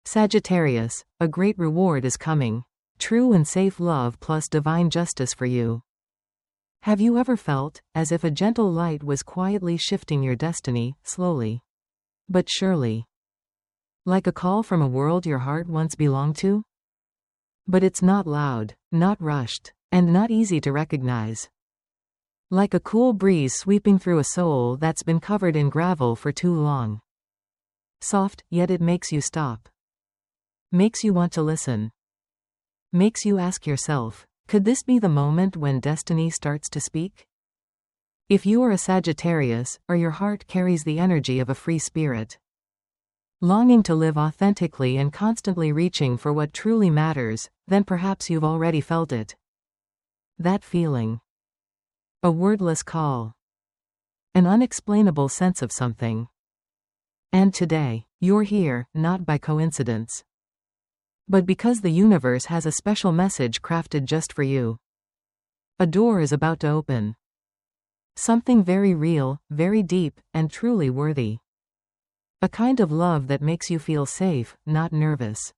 Sagittarius, a great reward is coming. True and safe love plus divine justice for you. Have you ever felt as if a gentle light was quietly shifting your destiny, slowly but surely? Like a call from a world your heart once belonged to? But it's not loud, not rushed, and not easy to recognize. Like a cool breeze sweeping through a soul that's been covered in gravel for too long. Soft, yet it makes you stop. Makes you want to listen. Makes you ask yourself, could this be the moment when destiny starts to speak? If you are a Sagittarius, or your heart carries the energy of a free spirit, longing to live authentically and constantly reaching for what truly matters, then perhaps you've already felt it. That feeling. A wordless call. An unexplainable sense of something. And today, you're here, not by coincidence, but because the universe has a special message crafted just for you. A door is about to open. Something very real, very deep, and truly worthy. A kind of love that makes you feel safe, not nervous.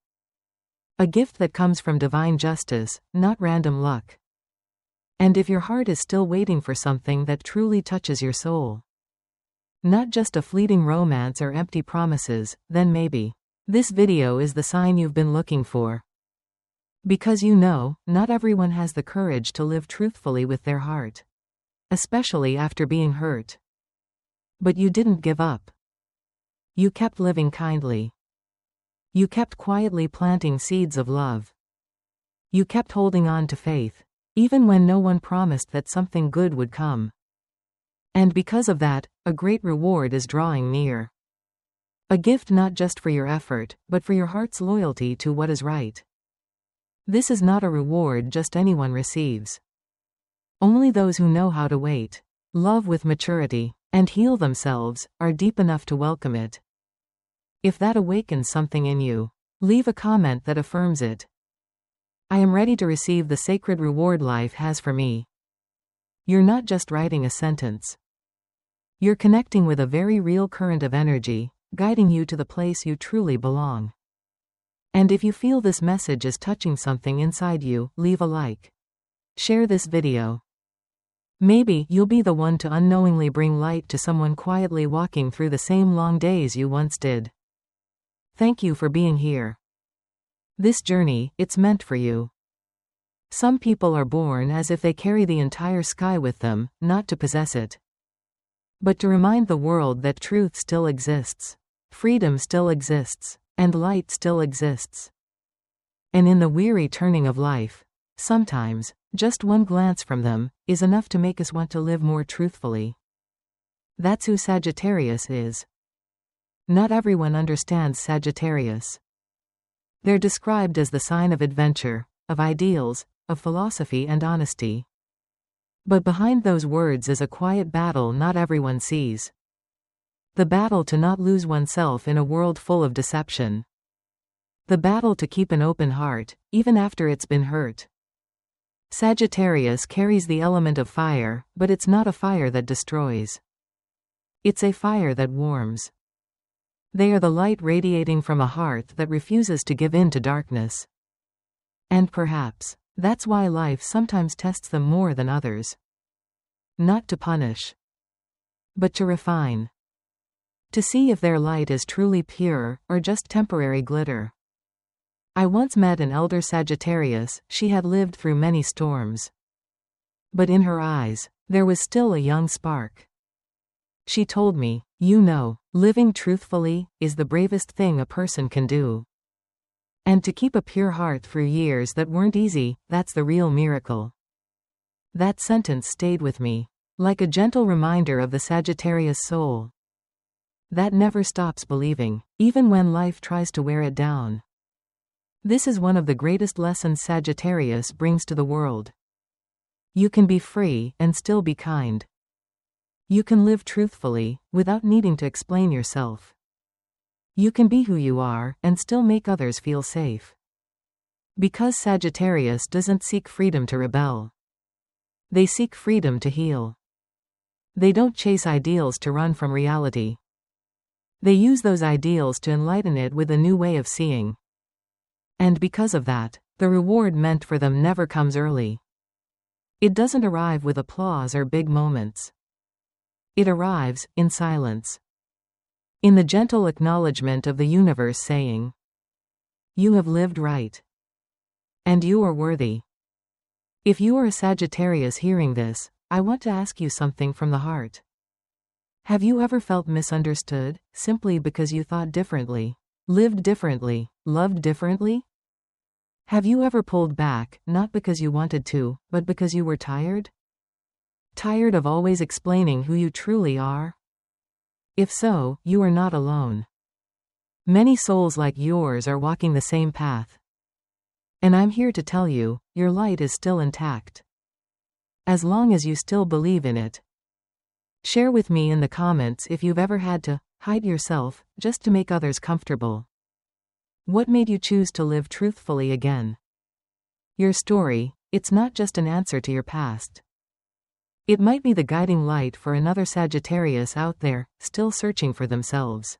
A gift that comes from divine justice, not random luck. And if your heart is still waiting for something that truly touches your soul, not just a fleeting romance or empty promises, then maybe this video is the sign you've been looking for. Because you know, not everyone has the courage to live truthfully with their heart, especially after being hurt. But you didn't give up. You kept living kindly. You kept quietly planting seeds of love. You kept holding on to faith, even when no one promised that something good would come. And because of that, a great reward is drawing near. A gift not just for your effort, but for your heart's loyalty to what is right. This is not a reward just anyone receives. Only those who know how to wait, love with maturity, and heal themselves, are deep enough to welcome it. If that awakens something in you, leave a comment that affirms it. I am ready to receive the sacred reward life has for me. You're not just writing a sentence. You're connecting with a very real current of energy, guiding you to the place you truly belong. And if you feel this message is touching something inside you, leave a like. Share this video. Maybe you'll be the one to unknowingly bring light to someone quietly walking through the same long days you once did. Thank you for being here. This journey, it's meant for you. Some people are born as if they carry the entire sky with them, not to possess it, but to remind the world that truth still exists, freedom still exists, and light still exists. And in the weary turning of life, sometimes, just one glance from them is enough to make us want to live more truthfully. That's who Sagittarius is. Not everyone understands Sagittarius. They're described as the sign of adventure, of ideals, of philosophy and honesty. But behind those words is a quiet battle not everyone sees. The battle to not lose oneself in a world full of deception. The battle to keep an open heart, even after it's been hurt. Sagittarius carries the element of fire, but it's not a fire that destroys. It's a fire that warms. They are the light radiating from a heart that refuses to give in to darkness. And perhaps, that's why life sometimes tests them more than others. Not to punish, but to refine. To see if their light is truly pure, or just temporary glitter. I once met an elder Sagittarius. She had lived through many storms. But in her eyes, there was still a young spark. She told me, living truthfully is the bravest thing a person can do. And to keep a pure heart through years that weren't easy, that's the real miracle. That sentence stayed with me, like a gentle reminder of the Sagittarius soul. That never stops believing, even when life tries to wear it down. This is one of the greatest lessons Sagittarius brings to the world. You can be free and still be kind. You can live truthfully, without needing to explain yourself. You can be who you are, and still make others feel safe. Because Sagittarius doesn't seek freedom to rebel. They seek freedom to heal. They don't chase ideals to run from reality. They use those ideals to enlighten it with a new way of seeing. And because of that, the reward meant for them never comes early. It doesn't arrive with applause or big moments. It arrives in silence. In the gentle acknowledgement of the universe saying, "You have lived right. And you are worthy." If you are a Sagittarius hearing this, I want to ask you something from the heart. Have you ever felt misunderstood, simply because you thought differently, lived differently, loved differently? Have you ever pulled back, not because you wanted to, but because you were tired? Tired of always explaining who you truly are? If so, you are not alone. Many souls like yours are walking the same path. And I'm here to tell you, your light is still intact. As long as you still believe in it. Share with me in the comments if you've ever had to hide yourself just to make others comfortable. What made you choose to live truthfully again? Your story, it's not just an answer to your past. It might be the guiding light for another Sagittarius out there, still searching for themselves.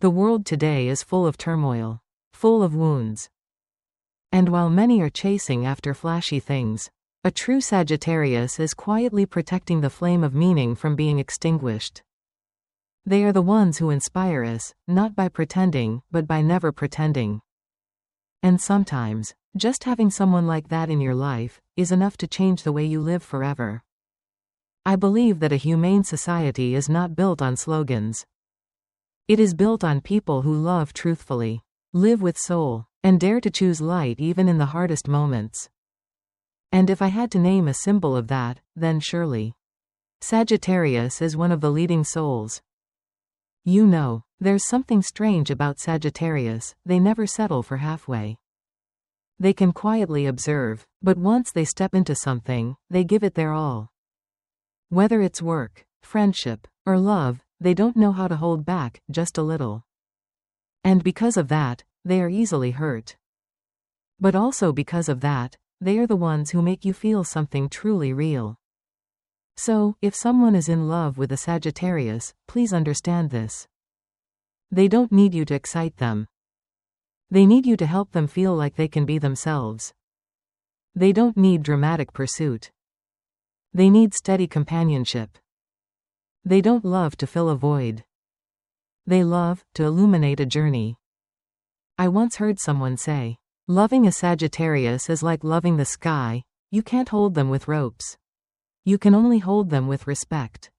The world today is full of turmoil, full of wounds. And while many are chasing after flashy things, a true Sagittarius is quietly protecting the flame of meaning from being extinguished. They are the ones who inspire us, not by pretending, but by never pretending. And sometimes, just having someone like that in your life is enough to change the way you live forever. I believe that a humane society is not built on slogans. It is built on people who love truthfully, live with soul, and dare to choose light even in the hardest moments. And if I had to name a symbol of that, then surely Sagittarius is one of the leading souls. You know, there's something strange about Sagittarius, they never settle for halfway. They can quietly observe, but once they step into something, they give it their all. Whether it's work, friendship, or love, they don't know how to hold back, just a little. And because of that, they are easily hurt. But also because of that, they are the ones who make you feel something truly real. So, if someone is in love with a Sagittarius, please understand this. They don't need you to excite them. They need you to help them feel like they can be themselves. They don't need dramatic pursuit. They need steady companionship. They don't love to fill a void. They love to illuminate a journey. I once heard someone say, loving a Sagittarius is like loving the sky, you can't hold them with ropes. You can only hold them with respect.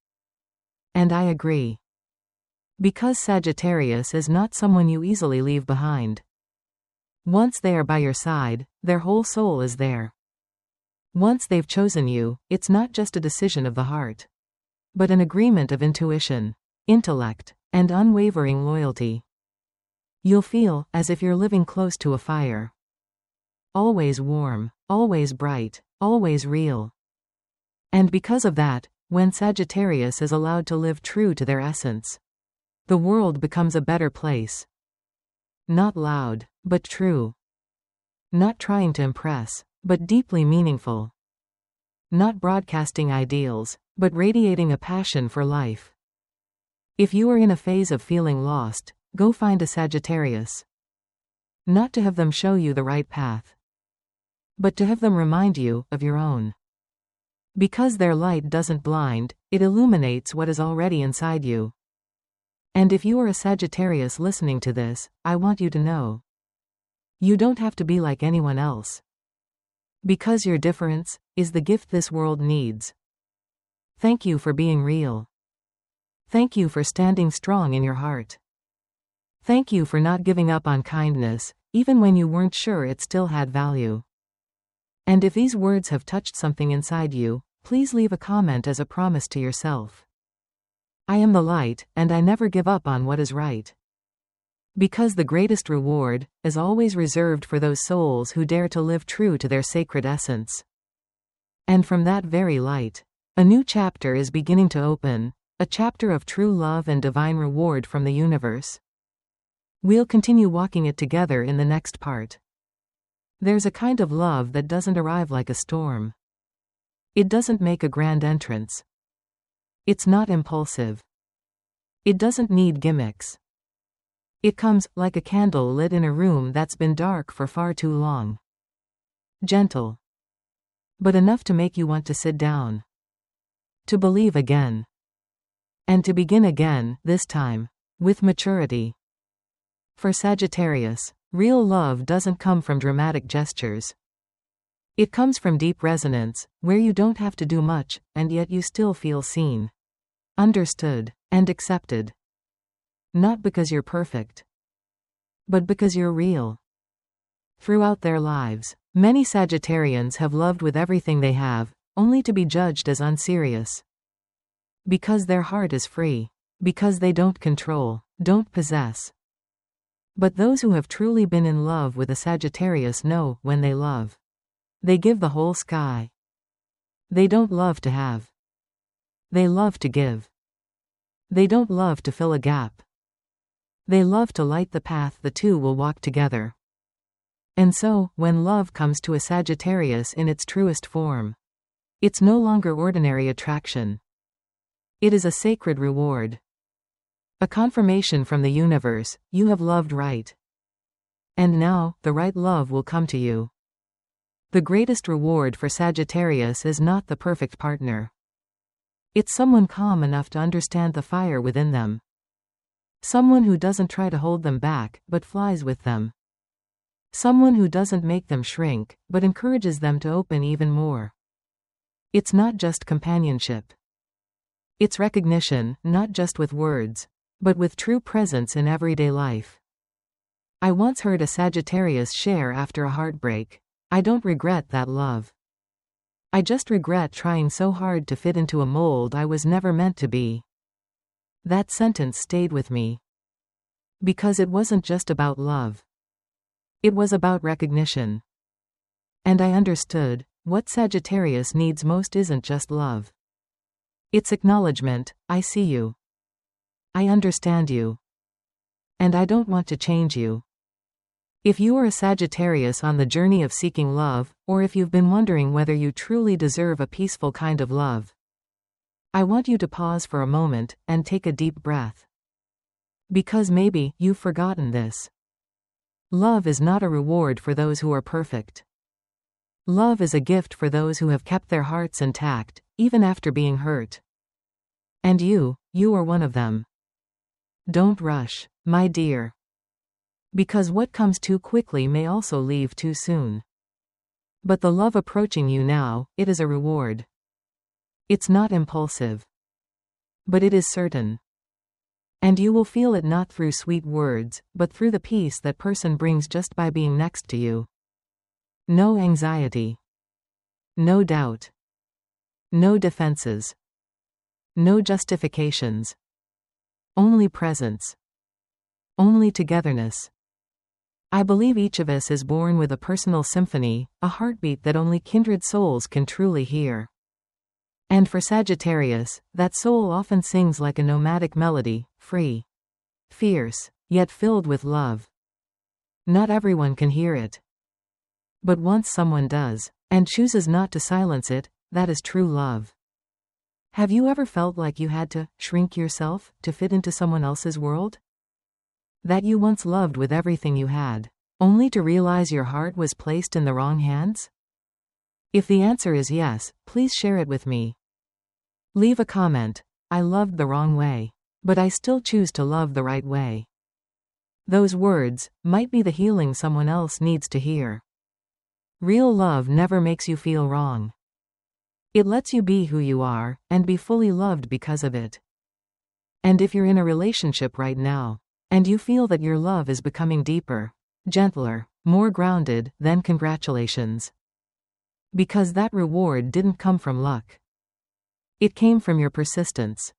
And I agree. Because Sagittarius is not someone you easily leave behind. Once they are by your side, their whole soul is there. Once they've chosen you, it's not just a decision of the heart, but an agreement of intuition, intellect, and unwavering loyalty. You'll feel as if you're living close to a fire. Always warm, always bright, always real. And because of that, when Sagittarius is allowed to live true to their essence, the world becomes a better place. Not loud, but true. Not trying to impress, but deeply meaningful. Not broadcasting ideals, but radiating a passion for life. If you are in a phase of feeling lost, go find a Sagittarius. Not to have them show you the right path, but to have them remind you of your own. Because their light doesn't blind, it illuminates what is already inside you. And if you are a Sagittarius listening to this, I want you to know. You don't have to be like anyone else. Because your difference is the gift this world needs. Thank you for being real. Thank you for standing strong in your heart. Thank you for not giving up on kindness, even when you weren't sure it still had value. And if these words have touched something inside you, please leave a comment as a promise to yourself. I am the light, and I never give up on what is right. Because the greatest reward is always reserved for those souls who dare to live true to their sacred essence. And from that very light, a new chapter is beginning to open, a chapter of true love and divine reward from the universe. We'll continue walking it together in the next part. There's a kind of love that doesn't arrive like a storm. It doesn't make a grand entrance. It's not impulsive. It doesn't need gimmicks. It comes, like a candle lit in a room that's been dark for far too long. Gentle. But enough to make you want to sit down. To believe again. And to begin again, this time. With maturity. For Sagittarius, real love doesn't come from dramatic gestures. It comes from deep resonance, where you don't have to do much, and yet you still feel seen, understood, and accepted. Not because you're perfect, but because you're real. Throughout their lives, many Sagittarians have loved with everything they have, only to be judged as unserious. Because their heart is free. Because they don't control, don't possess. But those who have truly been in love with a Sagittarius know, when they love, they give the whole sky. They don't love to have. They love to give. They don't love to fill a gap. They love to light the path the two will walk together. And so, when love comes to a Sagittarius in its truest form, it's no longer ordinary attraction. It is a sacred reward. A confirmation from the universe, you have loved right. And now, the right love will come to you. The greatest reward for Sagittarius is not the perfect partner. It's someone calm enough to understand the fire within them. Someone who doesn't try to hold them back, but flies with them. Someone who doesn't make them shrink, but encourages them to open even more. It's not just companionship. It's recognition, not just with words, but with true presence in everyday life. I once heard a Sagittarius share after a heartbreak, "I don't regret that love. I just regret trying so hard to fit into a mold I was never meant to be." That sentence stayed with me. Because it wasn't just about love. It was about recognition. And I understood, what Sagittarius needs most isn't just love. It's acknowledgement, I see you. I understand you. And I don't want to change you. If you are a Sagittarius on the journey of seeking love, or if you've been wondering whether you truly deserve a peaceful kind of love, I want you to pause for a moment, and take a deep breath. Because maybe, you've forgotten this. Love is not a reward for those who are perfect. Love is a gift for those who have kept their hearts intact, even after being hurt. And you are one of them. Don't rush, my dear. Because what comes too quickly may also leave too soon. But the love approaching you now, it is a reward. It's not impulsive. But it is certain. And you will feel it not through sweet words, but through the peace that person brings just by being next to you. No anxiety. No doubt. No defenses. No justifications. Only presence. Only togetherness. I believe each of us is born with a personal symphony, a heartbeat that only kindred souls can truly hear. And for Sagittarius, that soul often sings like a nomadic melody, free, fierce, yet filled with love. Not everyone can hear it. But once someone does, and chooses not to silence it, that is true love. Have you ever felt like you had to shrink yourself to fit into someone else's world? That you once loved with everything you had, only to realize your heart was placed in the wrong hands? If the answer is yes, please share it with me. Leave a comment. I loved the wrong way, but I still choose to love the right way. Those words might be the healing someone else needs to hear. Real love never makes you feel wrong. It lets you be who you are, and be fully loved because of it. And if you're in a relationship right now, and you feel that your love is becoming deeper, gentler, more grounded, then congratulations. Because that reward didn't come from luck. It came from your persistence.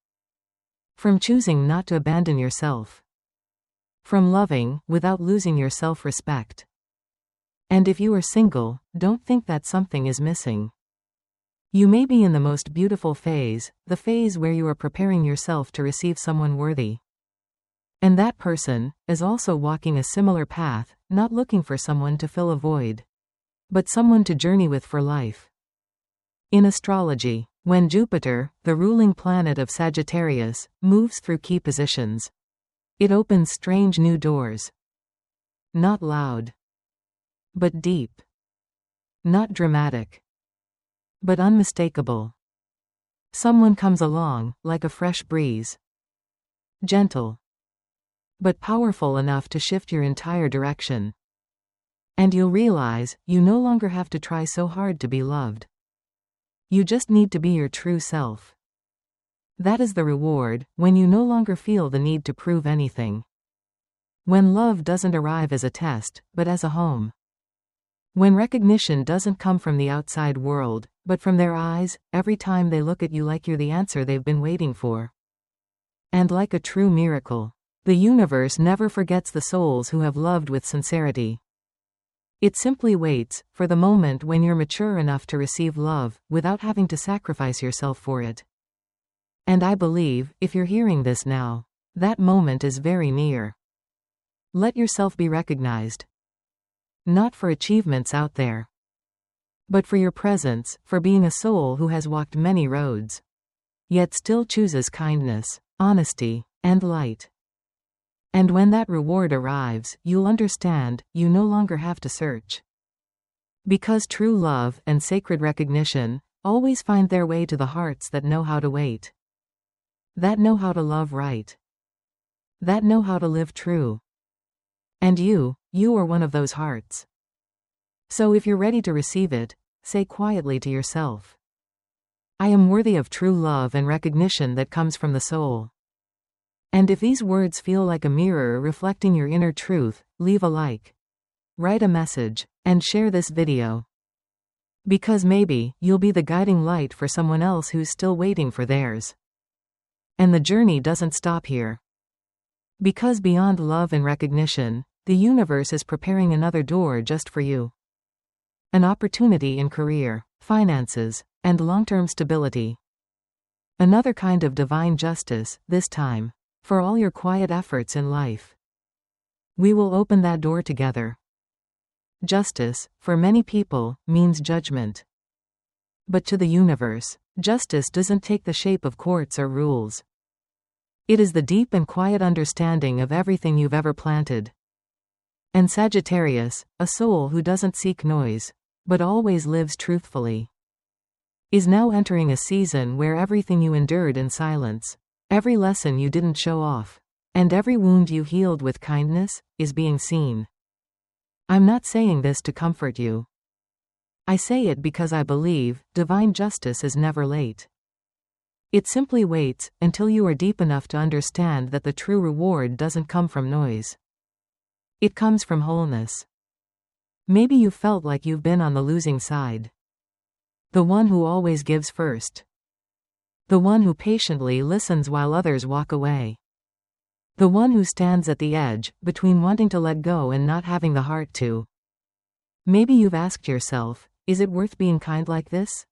From choosing not to abandon yourself. From loving, without losing your self-respect. And if you are single, don't think that something is missing. You may be in the most beautiful phase, the phase where you are preparing yourself to receive someone worthy. And that person is also walking a similar path, not looking for someone to fill a void, but someone to journey with for life. In astrology, When Jupiter, the ruling planet of Sagittarius, moves through key positions, it opens strange new doors. Not loud, but deep. Not dramatic, but unmistakable. Someone comes along, like a fresh breeze. Gentle, but powerful enough to shift your entire direction. And you'll realize, you no longer have to try so hard to be loved. You just need to be your true self. That is the reward, when you no longer feel the need to prove anything. When love doesn't arrive as a test, but as a home. When recognition doesn't come from the outside world, but from their eyes, every time they look at you like you're the answer they've been waiting for. And like a true miracle, the universe never forgets the souls who have loved with sincerity. It simply waits for the moment when you're mature enough to receive love, without having to sacrifice yourself for it. And I believe, if you're hearing this now, that moment is very near. Let yourself be recognized. Not for achievements out there, but for your presence, for being a soul who has walked many roads, yet still chooses kindness, honesty, and light. And when that reward arrives, you'll understand, you no longer have to search. Because true love and sacred recognition always find their way to the hearts that know how to wait. That know how to love right. That know how to live true. And you are one of those hearts. So if you're ready to receive it, say quietly to yourself, I am worthy of true love and recognition that comes from the soul. And if these words feel like a mirror reflecting your inner truth, leave a like, write a message, and share this video. Because maybe, you'll be the guiding light for someone else who's still waiting for theirs. And the journey doesn't stop here. Because beyond love and recognition, the universe is preparing another door just for you. An opportunity in career, finances, and long-term stability. Another kind of divine justice, this time, for all your quiet efforts in life. We will open that door together. Justice, for many people, means judgment. But to the universe, justice doesn't take the shape of courts or rules. It is the deep and quiet understanding of everything you've ever planted. And Sagittarius, a soul who doesn't seek noise, but always lives truthfully, is now entering a season where everything you endured in silence, every lesson you didn't show off, and every wound you healed with kindness, is being seen. I'm not saying this to comfort you. I say it because I believe divine justice is never late. It simply waits until you are deep enough to understand that the true reward doesn't come from noise. It comes from wholeness. Maybe you felt like you've been on the losing side. The one who always gives first. The one who patiently listens while others walk away. The one who stands at the edge, between wanting to let go and not having the heart to. Maybe you've asked yourself, is it worth being kind like this?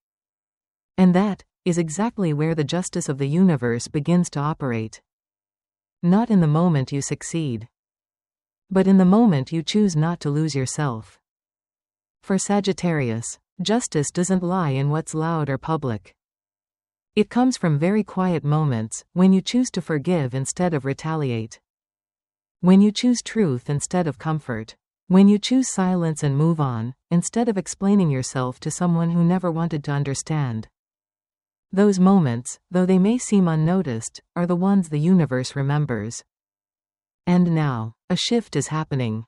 And that is exactly where the justice of the universe begins to operate. Not in the moment you succeed, but in the moment you choose not to lose yourself. For Sagittarius, justice doesn't lie in what's loud or public. It comes from very quiet moments, when you choose to forgive instead of retaliate. When you choose truth instead of comfort. When you choose silence and move on, instead of explaining yourself to someone who never wanted to understand. Those moments, though they may seem unnoticed, are the ones the universe remembers. And now, a shift is happening.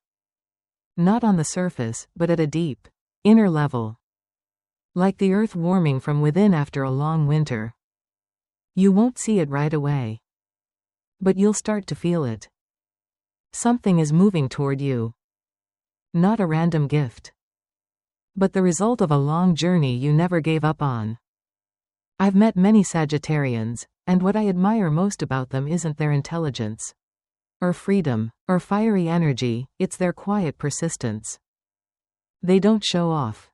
Not on the surface, but at a deep, inner level. Like the earth warming from within after a long winter. You won't see it right away, but you'll start to feel it. Something is moving toward you. Not a random gift, but the result of a long journey you never gave up on. I've met many Sagittarians, and what I admire most about them isn't their intelligence, or freedom, or fiery energy, it's their quiet persistence. They don't show off.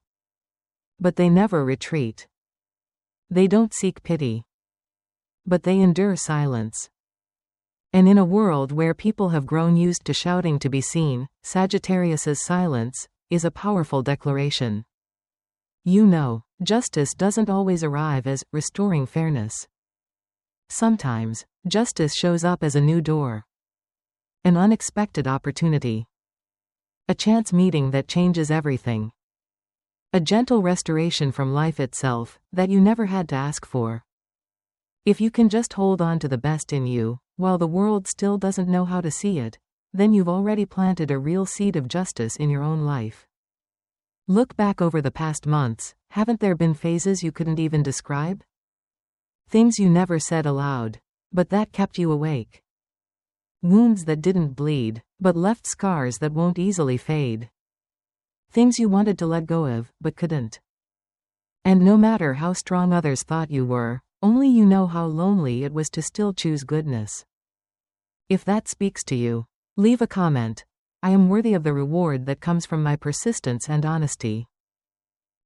But they never retreat. They don't seek pity. But they endure silence. And in a world where people have grown used to shouting to be seen, Sagittarius's silence is a powerful declaration. You know, justice doesn't always arrive as restoring fairness. Sometimes, justice shows up as a new door. An unexpected opportunity. A chance meeting that changes everything. A gentle restoration from life itself that you never had to ask for. If you can just hold on to the best in you, while the world still doesn't know how to see it, then you've already planted a real seed of justice in your own life. Look back over the past months, haven't there been phases you couldn't even describe? Things you never said aloud, but that kept you awake. Wounds that didn't bleed, but left scars that won't easily fade. Things you wanted to let go of, but couldn't. And no matter how strong others thought you were, only you know how lonely it was to still choose goodness. If that speaks to you, leave a comment. I am worthy of the reward that comes from my persistence and honesty.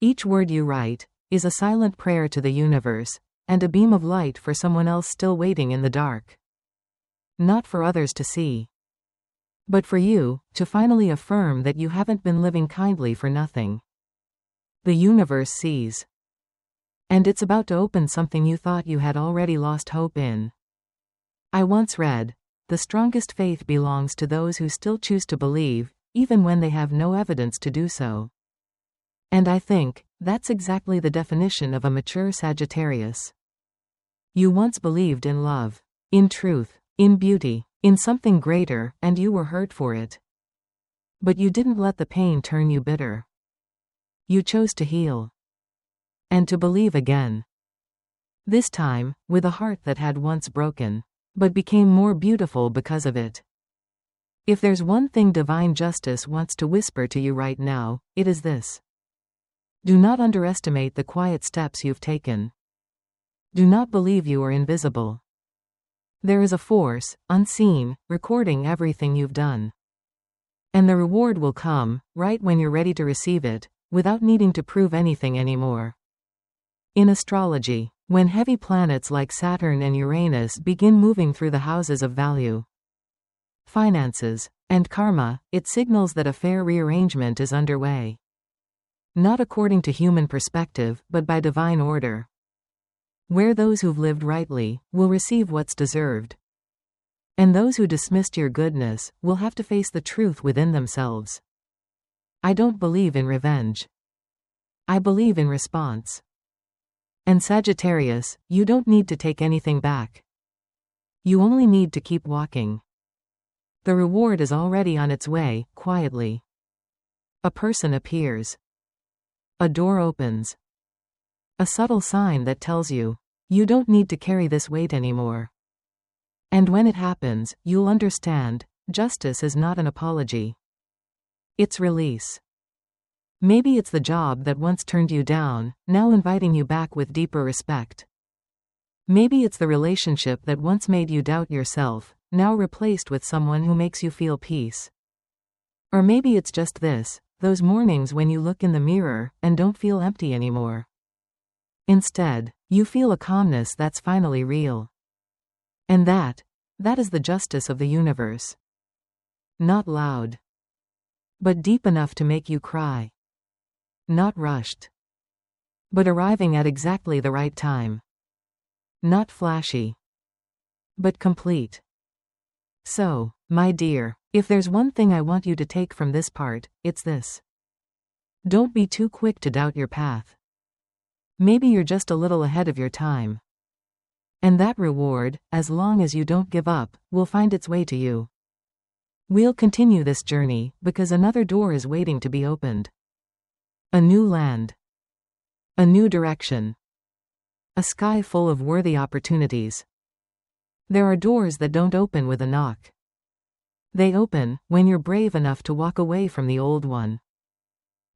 Each word you write is a silent prayer to the universe, and a beam of light for someone else still waiting in the dark. Not for others to see, but for you to finally affirm that you haven't been living kindly for nothing. The universe sees. And it's about to open something you thought you had already lost hope in. I once read, the strongest faith belongs to those who still choose to believe, even when they have no evidence to do so. And I think, that's exactly the definition of a mature Sagittarius. You once believed in love, in truth, in beauty, in something greater, and you were hurt for it. But you didn't let the pain turn you bitter. You chose to heal. And to believe again. This time, with a heart that had once broken, but became more beautiful because of it. If there's one thing divine justice wants to whisper to you right now, it is this. Do not underestimate the quiet steps you've taken. Do not believe you are invisible. There is a force, unseen, recording everything you've done. And the reward will come, right when you're ready to receive it, without needing to prove anything anymore. In astrology, when heavy planets like Saturn and Uranus begin moving through the houses of value, finances, and karma, it signals that a fair rearrangement is underway. Not according to human perspective, but by divine order. Where those who've lived rightly will receive what's deserved. And those who dismissed your goodness will have to face the truth within themselves. I don't believe in revenge. I believe in response. And Sagittarius, you don't need to take anything back. You only need to keep walking. The reward is already on its way, quietly. A person appears. A door opens. A subtle sign that tells you, you don't need to carry this weight anymore. And when it happens, you'll understand, justice is not an apology. It's release. Maybe it's the job that once turned you down, now inviting you back with deeper respect. Maybe it's the relationship that once made you doubt yourself, now replaced with someone who makes you feel peace. Or maybe it's just this, those mornings when you look in the mirror and don't feel empty anymore. Instead, you feel a calmness that's finally real. And that is the justice of the universe. Not loud, but deep enough to make you cry. Not rushed, but arriving at exactly the right time. Not flashy, but complete. So, my dear, if there's one thing I want you to take from this part, it's this. Don't be too quick to doubt your path. Maybe you're just a little ahead of your time. And that reward, as long as you don't give up, will find its way to you. We'll continue this journey, because another door is waiting to be opened. A new land. A new direction. A sky full of worthy opportunities. There are doors that don't open with a knock. They open when you're brave enough to walk away from the old one.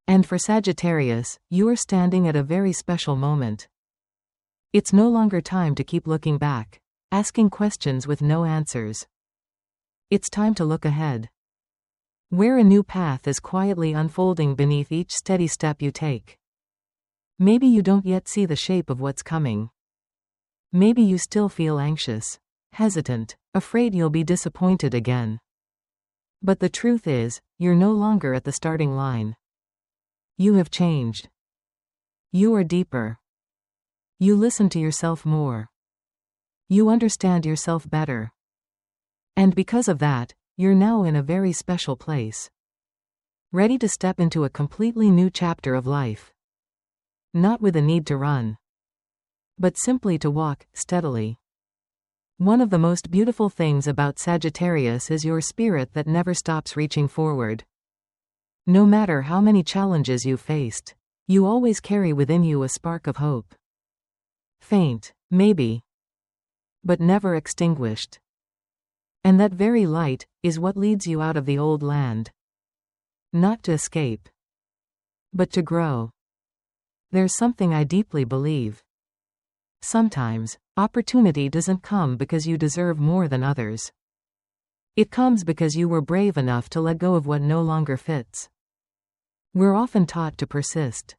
And for Sagittarius, you are standing at a very special moment. It's no longer time to keep looking back, asking questions with no answers. It's time to look ahead, where a new path is quietly unfolding beneath each steady step you take. Maybe you don't yet see the shape of what's coming. Maybe you still feel anxious, hesitant, afraid you'll be disappointed again. But the truth is, you're no longer at the starting line. You have changed. You are deeper. You listen to yourself more. You understand yourself better. And because of that, you're now in a very special place. Ready to step into a completely new chapter of life. Not with a need to run, but simply to walk steadily. One of the most beautiful things about Sagittarius is your spirit that never stops reaching forward. No matter how many challenges you've faced, you always carry within you a spark of hope. Faint, maybe, but never extinguished. And that very light is what leads you out of the old land. Not to escape, but to grow. There's something I deeply believe. Sometimes, opportunity doesn't come because you deserve more than others. It comes because you were brave enough to let go of what no longer fits. We're often taught to persist.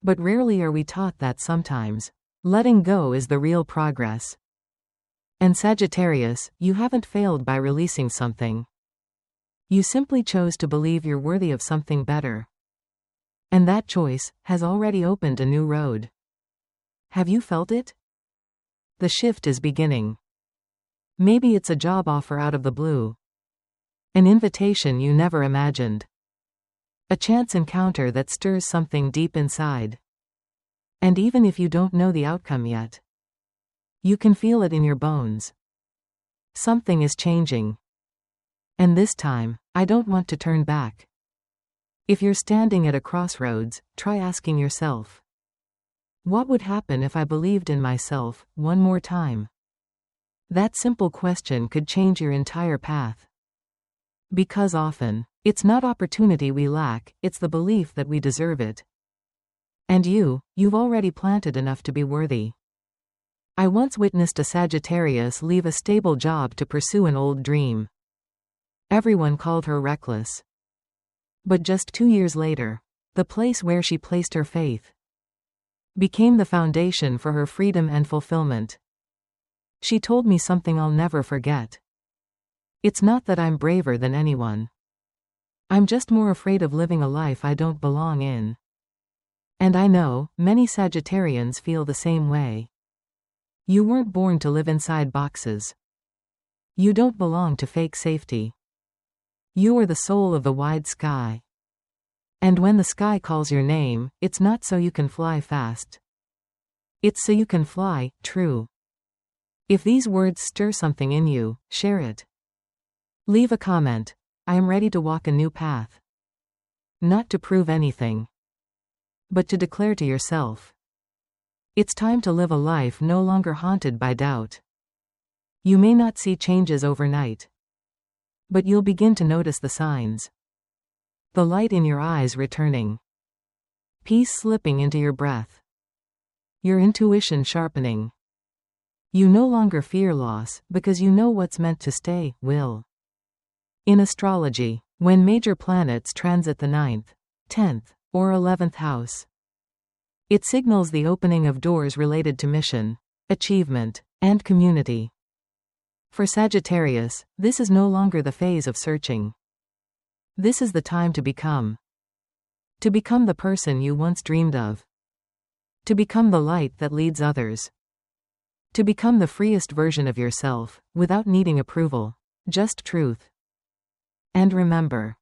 But rarely are we taught that sometimes letting go is the real progress. And Sagittarius, you haven't failed by releasing something. You simply chose to believe you're worthy of something better. And that choice has already opened a new road. Have you felt it? The shift is beginning. Maybe it's a job offer out of the blue. An invitation you never imagined. A chance encounter that stirs something deep inside. And even if you don't know the outcome yet, you can feel it in your bones. Something is changing. And this time, I don't want to turn back. If you're standing at a crossroads, try asking yourself, what would happen if I believed in myself one more time? That simple question could change your entire path. Because often, it's not opportunity we lack, it's the belief that we deserve it. And you've already planted enough to be worthy. I once witnessed a Sagittarius leave a stable job to pursue an old dream. Everyone called her reckless. But just 2 years later, the place where she placed her faith became the foundation for her freedom and fulfillment. She told me something I'll never forget. It's not that I'm braver than anyone. I'm just more afraid of living a life I don't belong in. And I know, many Sagittarians feel the same way. You weren't born to live inside boxes. You don't belong to fake safety. You are the soul of the wide sky. And when the sky calls your name, it's not so you can fly fast. It's so you can fly true. If these words stir something in you, share it. Leave a comment. I am ready to walk a new path. Not to prove anything, but to declare to yourself, it's time to live a life no longer haunted by doubt. You may not see changes overnight, but you'll begin to notice the signs. The light in your eyes returning. Peace slipping into your breath. Your intuition sharpening. You no longer fear loss, because you know what's meant to stay, will. In astrology, when major planets transit the 9th, 10th, or 11th house, it signals the opening of doors related to mission, achievement, and community. For Sagittarius, this is no longer the phase of searching. This is the time to become. To become the person you once dreamed of. To become the light that leads others. To become the freest version of yourself, without needing approval, just truth. And remember,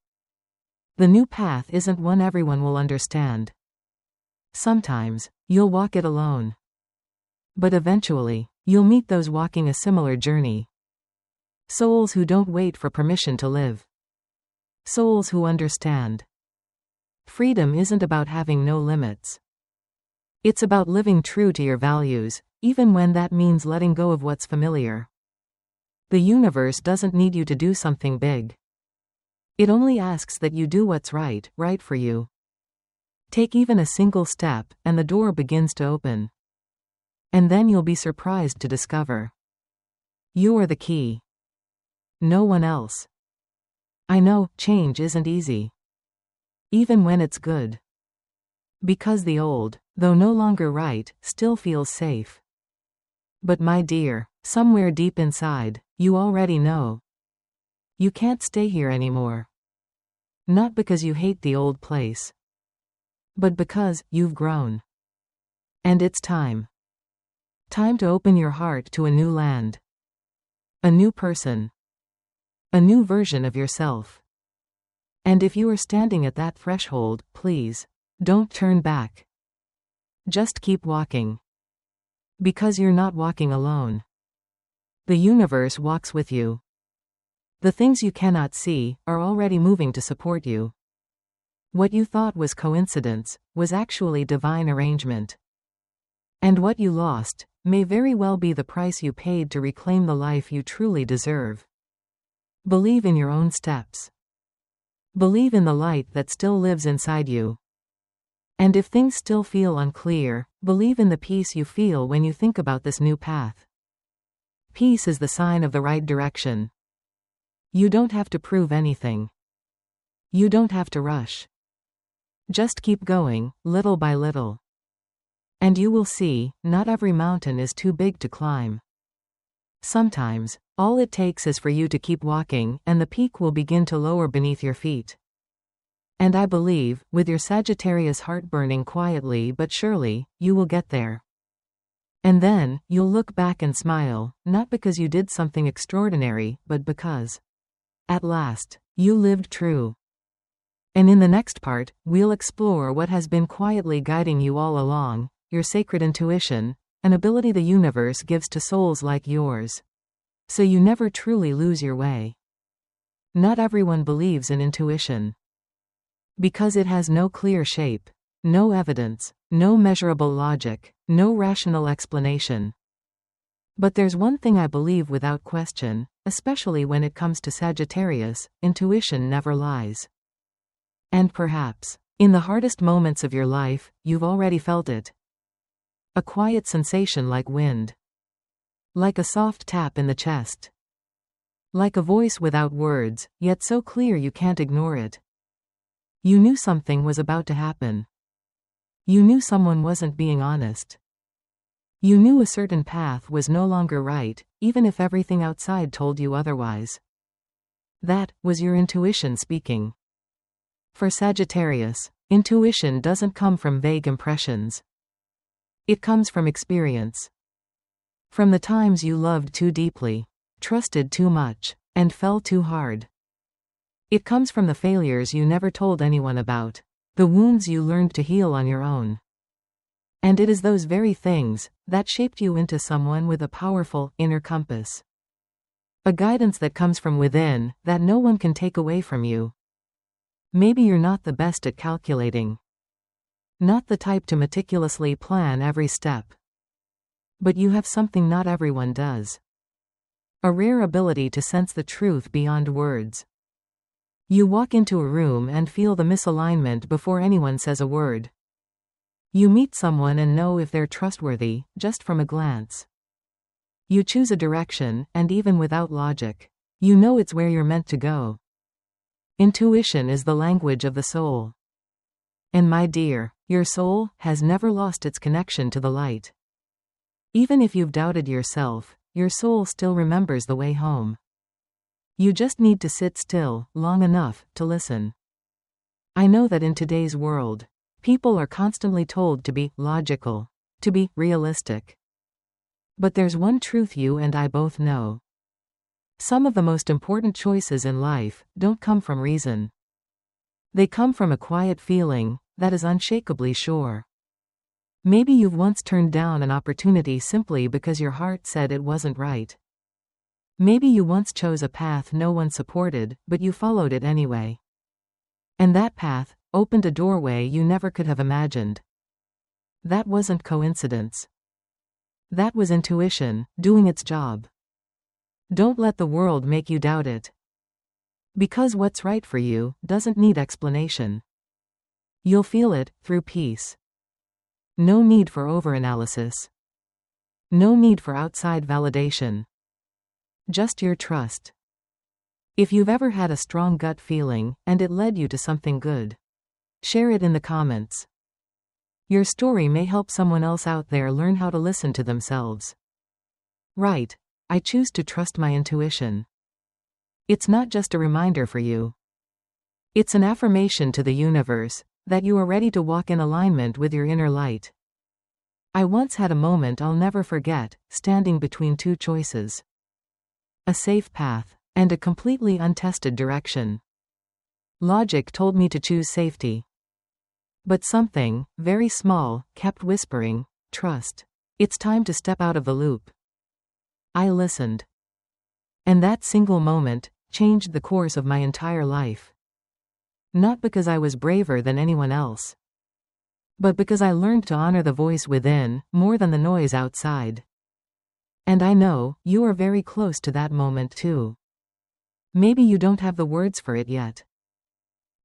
the new path isn't one everyone will understand. Sometimes, you'll walk it alone. But eventually, you'll meet those walking a similar journey. Souls who don't wait for permission to live. Souls who understand. Freedom isn't about having no limits. It's about living true to your values, even when that means letting go of what's familiar. The universe doesn't need you to do something big. It only asks that you do what's right for you. Take even a single step, and the door begins to open. And then you'll be surprised to discover you are the key. No one else. I know, change isn't easy. Even when it's good. Because the old, though no longer right, still feels safe. But my dear, somewhere deep inside, you already know. You can't stay here anymore. Not because you hate the old place, but because you've grown. And it's time. Time to open your heart to a new land. A new person. A new version of yourself. And if you are standing at that threshold, please, don't turn back. Just keep walking. Because you're not walking alone. The universe walks with you. The things you cannot see are already moving to support you. What you thought was coincidence was actually divine arrangement. And what you lost may very well be the price you paid to reclaim the life you truly deserve. Believe in your own steps. Believe in the light that still lives inside you. And if things still feel unclear, believe in the peace you feel when you think about this new path. Peace is the sign of the right direction. You don't have to prove anything. You don't have to rush. Just keep going, little by little. And you will see, not every mountain is too big to climb. Sometimes, all it takes is for you to keep walking, and the peak will begin to lower beneath your feet. And I believe, with your Sagittarius heart burning quietly but surely, you will get there. And then, you'll look back and smile, not because you did something extraordinary, but because, at last, you lived true. And in the next part, we'll explore what has been quietly guiding you all along, your sacred intuition, an ability the universe gives to souls like yours. So you never truly lose your way. Not everyone believes in intuition. Because it has no clear shape, no evidence, no measurable logic, no rational explanation. But there's one thing I believe without question, especially when it comes to Sagittarius: intuition never lies. And perhaps, in the hardest moments of your life, you've already felt it. A quiet sensation like wind. Like a soft tap in the chest. Like a voice without words, yet so clear you can't ignore it. You knew something was about to happen. You knew someone wasn't being honest. You knew a certain path was no longer right, even if everything outside told you otherwise. That was your intuition speaking. For Sagittarius, intuition doesn't come from vague impressions. It comes from experience. From the times you loved too deeply, trusted too much, and fell too hard. It comes from the failures you never told anyone about, the wounds you learned to heal on your own. And it is those very things that shaped you into someone with a powerful inner compass. A guidance that comes from within, that no one can take away from you. Maybe you're not the best at calculating. Not the type to meticulously plan every step. But you have something not everyone does. A rare ability to sense the truth beyond words. You walk into a room and feel the misalignment before anyone says a word. You meet someone and know if they're trustworthy, just from a glance. You choose a direction, and even without logic, you know it's where you're meant to go. Intuition is the language of the soul. And my dear, your soul has never lost its connection to the light. Even if you've doubted yourself, your soul still remembers the way home. You just need to sit still, long enough, to listen. I know that in today's world, people are constantly told to be logical, to be realistic. But there's one truth you and I both know. Some of the most important choices in life don't come from reason. They come from a quiet feeling that is unshakably sure. Maybe you've once turned down an opportunity simply because your heart said it wasn't right. Maybe you once chose a path no one supported, but you followed it anyway. And that path opened a doorway you never could have imagined. That wasn't coincidence. That was intuition, doing its job. Don't let the world make you doubt it. Because what's right for you doesn't need explanation. You'll feel it, through peace. No need for overanalysis. No need for outside validation. Just your trust. If you've ever had a strong gut feeling, and it led you to something good, share it in the comments. Your story may help someone else out there learn how to listen to themselves. Right, I choose to trust my intuition. It's not just a reminder for you. It's an affirmation to the universe That you are ready to walk in alignment with your inner light. I once had a moment I'll never forget, standing between two choices. A safe path, and a completely untested direction. Logic told me to choose safety. But something, very small, kept whispering, trust. It's time to step out of the loop. I listened. And that single moment changed the course of my entire life. Not because I was braver than anyone else, but because I learned to honor the voice within, more than the noise outside. And I know, you are very close to that moment too. Maybe you don't have the words for it yet.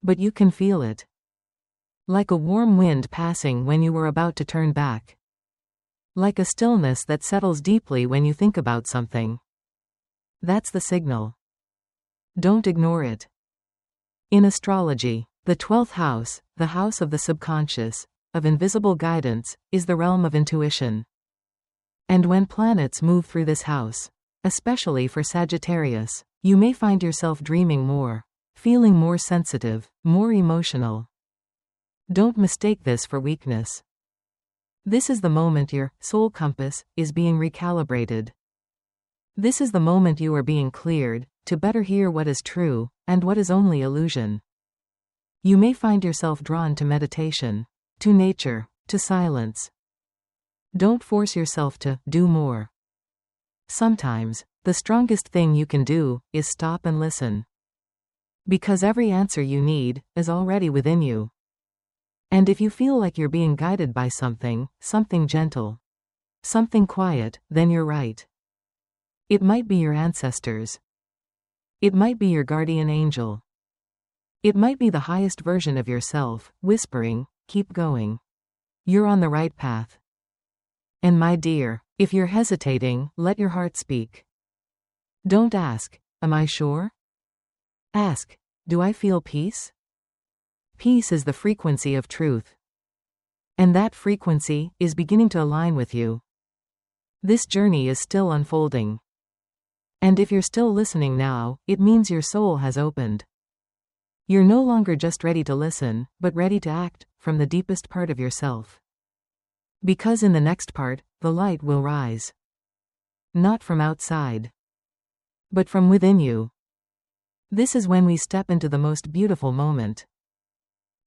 But you can feel it. Like a warm wind passing when you were about to turn back. Like a stillness that settles deeply when you think about something. That's the signal. Don't ignore it. In astrology, the 12th house, the house of the subconscious, of invisible guidance, is the realm of intuition. And when planets move through this house, especially for Sagittarius, you may find yourself dreaming more, feeling more sensitive, more emotional. Don't mistake this for weakness. This is the moment your soul compass is being recalibrated. This is the moment you are being cleared to better hear what is true and what is only illusion. You may find yourself drawn to meditation, to nature, to silence. Don't force yourself to do more. Sometimes, the strongest thing you can do is stop and listen. Because every answer you need is already within you. And if you feel like you're being guided by something gentle, something quiet, then you're right. It might be your ancestors. It might be your guardian angel. It might be the highest version of yourself, whispering, keep going. You're on the right path. And my dear, if you're hesitating, let your heart speak. Don't ask, am I sure? Ask, do I feel peace? Peace is the frequency of truth. And that frequency is beginning to align with you. This journey is still unfolding. And if you're still listening now, it means your soul has opened. You're no longer just ready to listen, but ready to act from the deepest part of yourself. Because in the next part, the light will rise. Not from outside, but from within you. This is when we step into the most beautiful moment.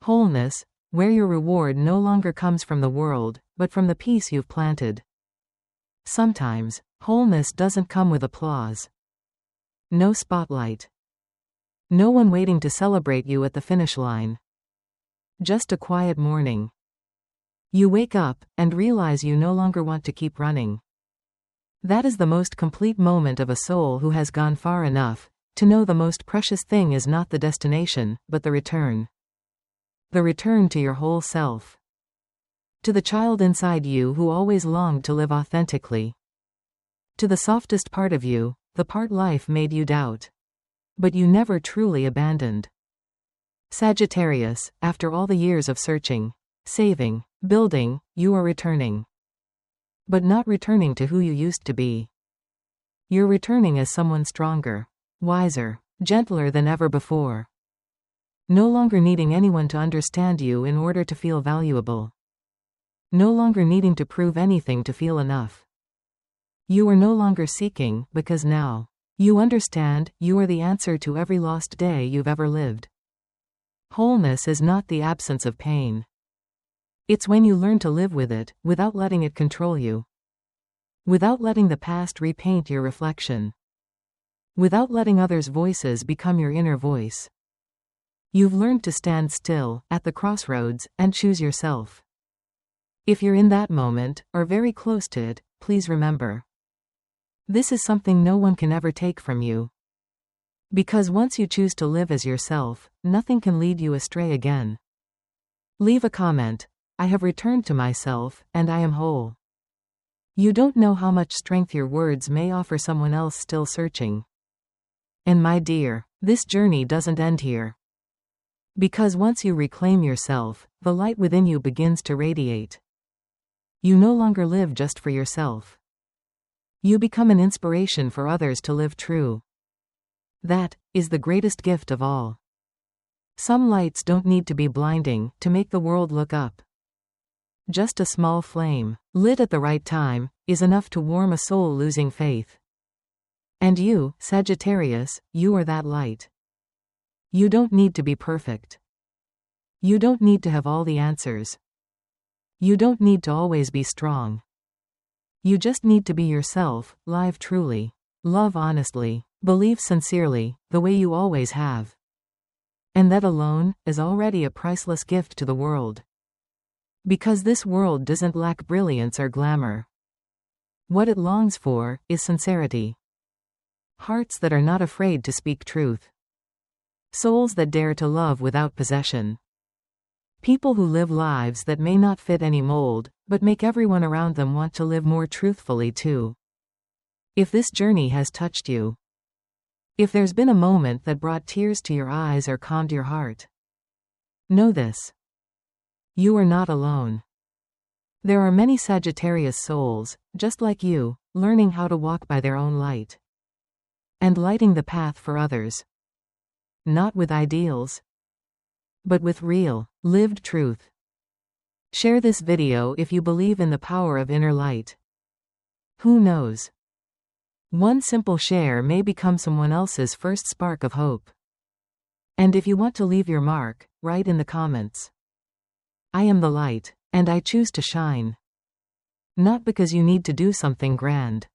Wholeness, where your reward no longer comes from the world, but from the peace you've planted. Sometimes, wholeness doesn't come with applause. No spotlight. No one waiting to celebrate you at the finish line. Just a quiet morning. You wake up and realize you no longer want to keep running. That is the most complete moment of a soul who has gone far enough to know the most precious thing is not the destination, but the return. The return to your whole self. To the child inside you who always longed to live authentically. To the softest part of you, the part life made you doubt. But you never truly abandoned. Sagittarius, after all the years of searching, saving, building, you are returning. But not returning to who you used to be. You're returning as someone stronger, wiser, gentler than ever before. No longer needing anyone to understand you in order to feel valuable. No longer needing to prove anything to feel enough. You are no longer seeking, because now you understand you are the answer to every lost day you've ever lived. Wholeness is not the absence of pain. It's when you learn to live with it, without letting it control you. Without letting the past repaint your reflection. Without letting others' voices become your inner voice. You've learned to stand still, at the crossroads, and choose yourself. If you're in that moment, or very close to it, please remember. This is something no one can ever take from you. Because once you choose to live as yourself, nothing can lead you astray again. Leave a comment. I have returned to myself, and I am whole. You don't know how much strength your words may offer someone else still searching. And my dear, this journey doesn't end here. Because once you reclaim yourself, the light within you begins to radiate. You no longer live just for yourself. You become an inspiration for others to live true. That is the greatest gift of all. Some lights don't need to be blinding to make the world look up. Just a small flame, lit at the right time, is enough to warm a soul losing faith. And you, Sagittarius, you are that light. You don't need to be perfect. You don't need to have all the answers. You don't need to always be strong. You just need to be yourself, live truly, love honestly, believe sincerely, the way you always have. And that alone is already a priceless gift to the world. Because this world doesn't lack brilliance or glamour. What it longs for is sincerity. Hearts that are not afraid to speak truth. Souls that dare to love without possession. People who live lives that may not fit any mold, but make everyone around them want to live more truthfully too. If this journey has touched you, if there's been a moment that brought tears to your eyes or calmed your heart, know this. You are not alone. There are many Sagittarius souls, just like you, learning how to walk by their own light. And lighting the path for others. Not with ideals, but with real, lived truth. Share this video if you believe in the power of inner light. Who knows? One simple share may become someone else's first spark of hope. And if you want to leave your mark, write in the comments. I am the light, and I choose to shine. Not because you need to do something grand,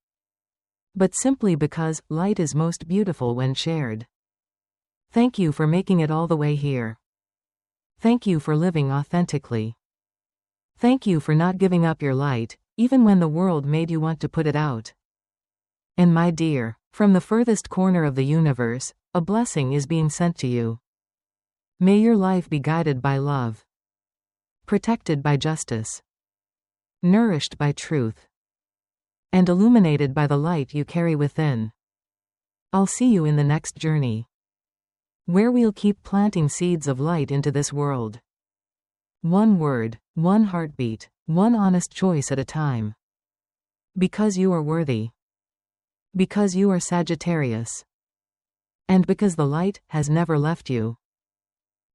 but simply because light is most beautiful when shared. Thank you for making it all the way here. Thank you for living authentically. Thank you for not giving up your light, even when the world made you want to put it out. And my dear, from the furthest corner of the universe, a blessing is being sent to you. May your life be guided by love, protected by justice, nourished by truth, and illuminated by the light you carry within. I'll see you in the next journey, where we'll keep planting seeds of light into this world. One word, one heartbeat, one honest choice at a time. Because you are worthy. Because you are Sagittarius. And because the light has never left you.